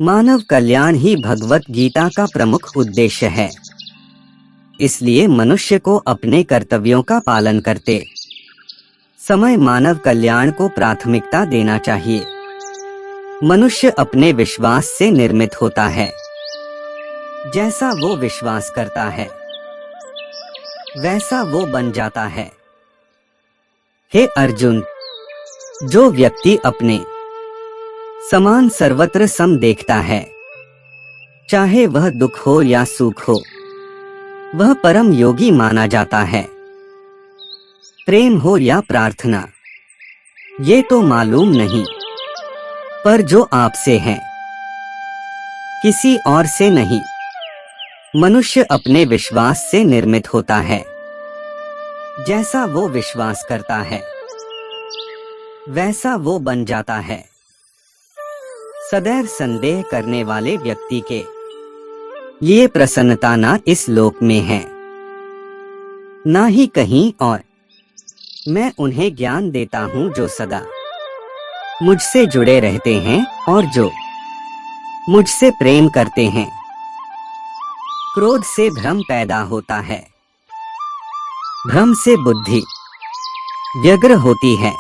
मानव कल्याण ही भगवत गीता का प्रमुख उद्देश्य है। इसलिए मनुष्य को अपने कर्तव्यों का पालन करते समय मानव कल्याण को प्राथमिकता देना चाहिए। मनुष्य अपने विश्वास से निर्मित होता है। जैसा वो विश्वास करता है वैसा वो बन जाता है। हे अर्जुन, जो व्यक्ति अपने समान सर्वत्र सम देखता है, चाहे वह दुख हो या सुख हो, वह परम योगी माना जाता है। प्रेम हो या प्रार्थना, ये तो मालूम नहीं, पर जो आपसे है, किसी और से नहीं। मनुष्य अपने विश्वास से निर्मित होता है। जैसा वो विश्वास करता है वैसा वो बन जाता है। सदैव संदेह करने वाले व्यक्ति के लिए प्रसन्नता ना इस लोक में है, ना ही कहीं और। मैं उन्हें ज्ञान देता हूँ जो सदा मुझसे जुड़े रहते हैं और जो मुझसे प्रेम करते हैं। क्रोध से भ्रम पैदा होता है, भ्रम से बुद्धि व्यग्र होती है।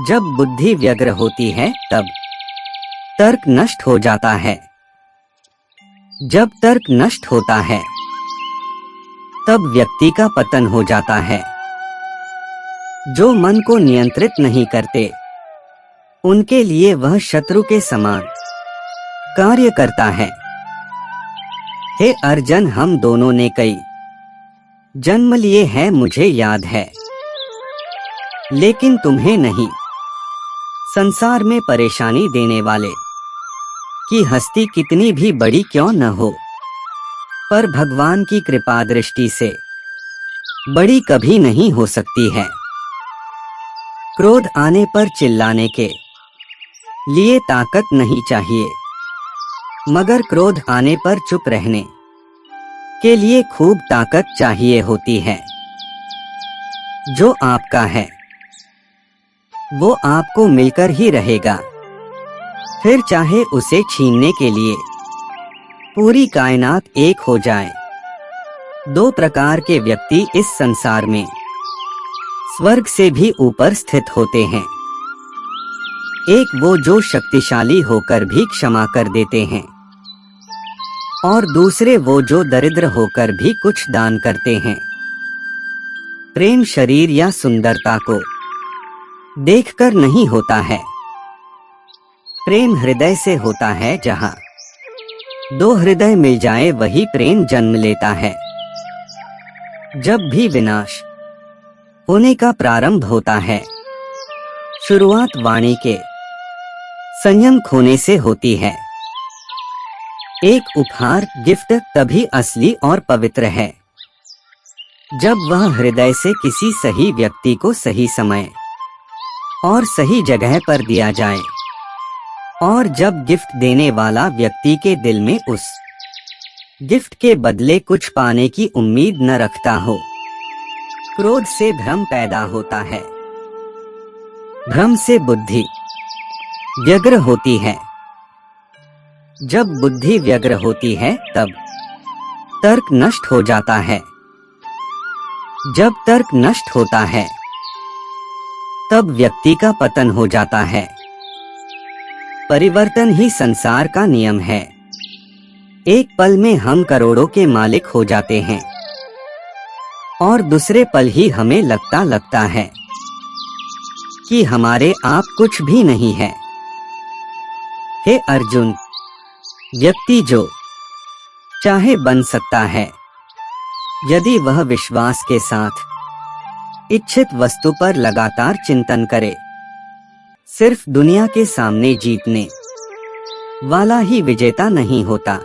जब बुद्धि व्यग्र होती है तब तर्क नष्ट हो जाता है। जब तर्क नष्ट होता है तब व्यक्ति का पतन हो जाता है। जो मन को नियंत्रित नहीं करते, उनके लिए वह शत्रु के समान कार्य करता है। हे अर्जुन, हम दोनों ने कई जन्म लिए हैं, मुझे याद है, लेकिन तुम्हें नहीं। संसार में परेशानी देने वाले की हस्ती कितनी भी बड़ी क्यों न हो, पर भगवान की कृपा दृष्टि से बड़ी कभी नहीं हो सकती है। क्रोध आने पर चिल्लाने के लिए ताकत नहीं चाहिए, मगर क्रोध आने पर चुप रहने के लिए खूब ताकत चाहिए होती है। जो आपका है वो आपको मिलकर ही रहेगा, फिर चाहे उसे छीनने के लिए पूरी कायनात एक हो जाए। दो प्रकार के व्यक्ति इस संसार में स्वर्ग से भी ऊपर स्थित होते हैं। एक वो जो शक्तिशाली होकर भी क्षमा कर देते हैं, और दूसरे वो जो दरिद्र होकर भी कुछ दान करते हैं। प्रेम शरीर या सुंदरता को देखकर नहीं होता है, प्रेम हृदय से होता है। जहाँ दो हृदय मिल जाए वही प्रेम जन्म लेता है। जब भी विनाश होने का प्रारंभ होता है, शुरुआत वाणी के संयम खोने से होती है। एक उपहार गिफ्ट तभी असली और पवित्र है जब वह हृदय से किसी सही व्यक्ति को सही समय और सही जगह पर दिया जाए, और जब गिफ्ट देने वाला व्यक्ति के दिल में उस गिफ्ट के बदले कुछ पाने की उम्मीद न रखता हो। क्रोध से भ्रम पैदा होता है, भ्रम से बुद्धि व्यग्र होती है। जब बुद्धि व्यग्र होती है तब तर्क नष्ट हो जाता है। जब तर्क नष्ट होता है तब व्यक्ति का पतन हो जाता है। परिवर्तन ही संसार का नियम है। एक पल में हम करोड़ों के मालिक हो जाते हैं, और दूसरे पल ही हमें लगता है कि हमारे आप कुछ भी नहीं है। हे अर्जुन, व्यक्ति जो चाहे बन सकता है, यदि वह विश्वास के साथ इच्छित वस्तु पर लगातार चिंतन करे। सिर्फ दुनिया के सामने जीतने वाला ही विजेता नहीं होता,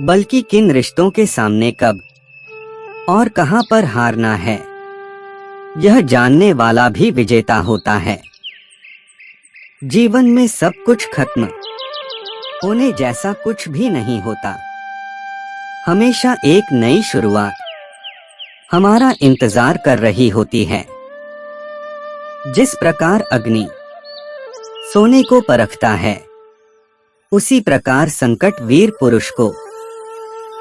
बल्कि किन रिश्तों के सामने कब और कहां पर हारना है, यह जानने वाला भी विजेता होता है। जीवन में सब कुछ खत्म होने जैसा कुछ भी नहीं होता। हमेशा एक नई शुरुआत हमारा इंतजार कर रही होती है। जिस प्रकार अग्नि सोने को परखता है, उसी प्रकार संकट वीर पुरुष को,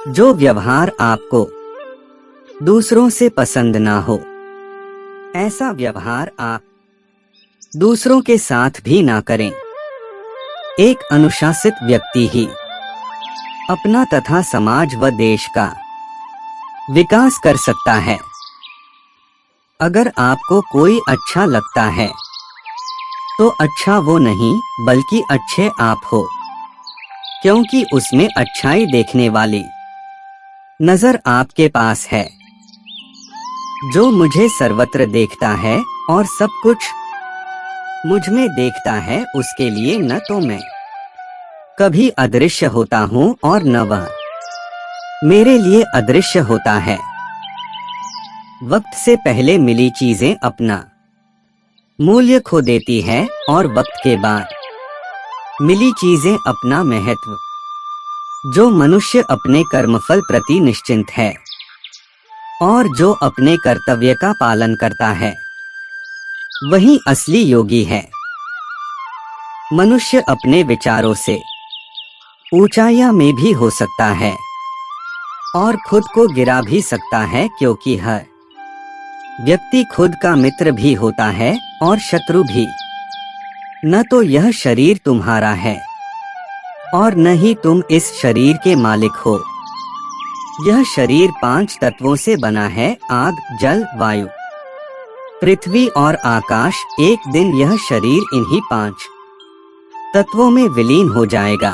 जो व्यवहार आपको दूसरों से पसंद ना हो, ऐसा व्यवहार आप दूसरों के साथ भी ना करें। एक अनुशासित व्यक्ति ही अपना तथा समाज व देश का विकास कर सकता है। अगर आपको कोई अच्छा लगता है तो अच्छा वो नहीं बल्कि अच्छे आप हो, क्योंकि उसमें अच्छाई देखने वाली नजर आपके पास है। जो मुझे सर्वत्र देखता है और सब कुछ मुझ में देखता है, उसके लिए न तो मैं कभी अदृश्य होता हूँ और न वह मेरे लिए अदृश्य होता है। वक्त से पहले मिली चीजें अपना मूल्य खो देती है और वक्त के बाद मिली चीजें अपना महत्व। जो मनुष्य अपने कर्मफल प्रति निश्चिंत है और जो अपने कर्तव्य का पालन करता है, वही असली योगी है। मनुष्य अपने विचारों से ऊंचाइयां में भी हो सकता है और खुद को गिरा भी सकता है, क्योंकि हर व्यक्ति खुद का मित्र भी होता है और शत्रु भी। न तो यह शरीर तुम्हारा है और न ही तुम इस शरीर के मालिक हो। यह शरीर 5 तत्वों से बना है, आग, जल, वायु, पृथ्वी और आकाश। एक दिन यह शरीर इन्हीं 5 तत्वों में विलीन हो जाएगा।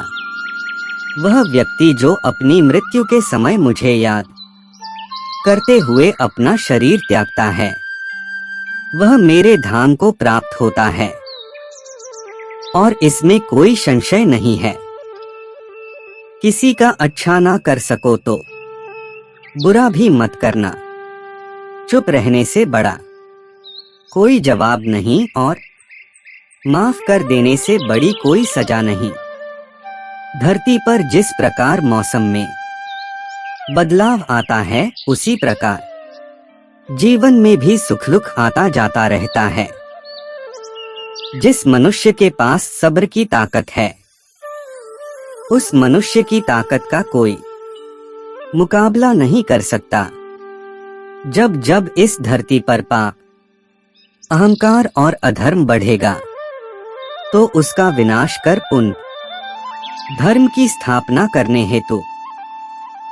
वह व्यक्ति जो अपनी मृत्यु के समय मुझे याद करते हुए अपना शरीर त्यागता है, वह मेरे धाम को प्राप्त होता है और इसमें कोई संशय नहीं है। किसी का अच्छा ना कर सको तो बुरा भी मत करना। चुप रहने से बड़ा कोई जवाब नहीं और माफ कर देने से बड़ी कोई सजा नहीं। धरती पर जिस प्रकार मौसम में बदलाव आता है, उसी प्रकार जीवन में भी सुख दुख आता जाता रहता है। जिस मनुष्य के पास सब्र की ताकत है, उस मनुष्य की ताकत का कोई मुकाबला नहीं कर सकता। जब जब इस धरती पर पाप, अहंकार और अधर्म बढ़ेगा, तो उसका विनाश कर पुण्य धर्म की स्थापना करने हेतु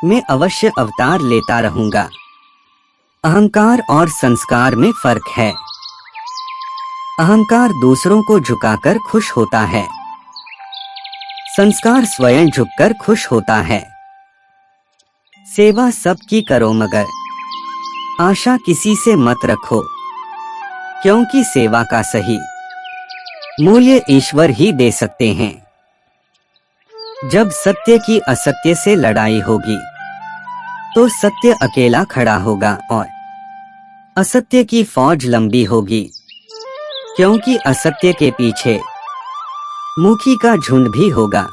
मैं अवश्य अवतार लेता रहूंगा। अहंकार और संस्कार में फर्क है। अहंकार दूसरों को झुकाकर खुश होता है, संस्कार स्वयं झुककर खुश होता है। सेवा सबकी करो मगर आशा किसी से मत रखो, क्योंकि सेवा का सही मूल्य ईश्वर ही दे सकते हैं। जब सत्य की असत्य से लड़ाई होगी तो सत्य अकेला खड़ा होगा और असत्य की फौज लंबी होगी, क्योंकि असत्य के पीछे मुखी का झुंड भी होगा।